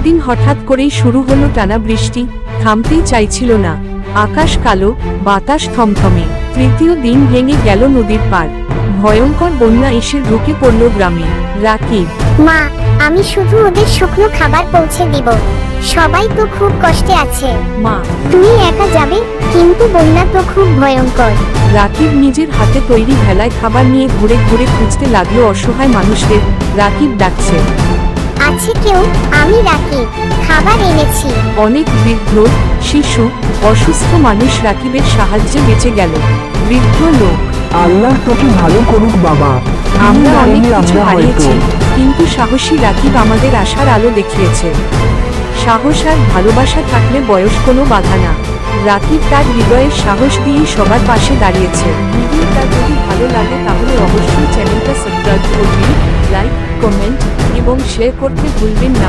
একদিন হঠাৎ করেই শুরু হলো টানা বৃষ্টি, থামতেই চাইছিল না। আকাশ কালো, বাতাস থমথমে। তৃতীয় দিন ভেঙে গেল নদীর পার। ভয়ঙ্কর বন্যা এসে ঢুকে পড়ল গ্রামে। রাকিব, মা, আমি শুধু ওদের শুকনো খাবার পৌঁছে দিব। সবাই তো খুব কষ্টে আছে। মা। তুমি একা যাবে? কিন্তু বন্যা তো খুব ভয়ঙ্কর। রাকিব নিজের হাতে তৈরি ভেলায় খাবার নিয়ে ঘুরে ঘুরে খুঁজতে লাগলো অসহায় মানুষদের। রাকিব ডাকছে, আছে কেউ? আমি রাকিব, খাবার এনেছি। অনেক বৃদ্ধ, শিশু, অসুস্থ মানুষ রাকিবের সাহায্যে বেঁচে গেল। বৃদ্ধ লোক, আল্লাহ তোকে ভালো করুক বাবা। আমরা অনেক জানি কিছু আমরা হারিয়েছি, হয়তো কিন্তু সাহসী রাকিব আমাদের আশার আলো দেখিয়েছে। সাহস আর ভালোবাসা থাকলে বয়স কোনো বাধা না। রাকিব তার হৃদয়ের সাহস দিয়েই সবার পাশে দাঁড়িয়েছে। ভিডিওটা যদি ভালো লাগে তাহলে অবশ্যই চ্যানেলটা সাবস্ক্রাইব করবেন, লাইক, কমেন্ট এবং শেয়ার করতে ভুলবেন না।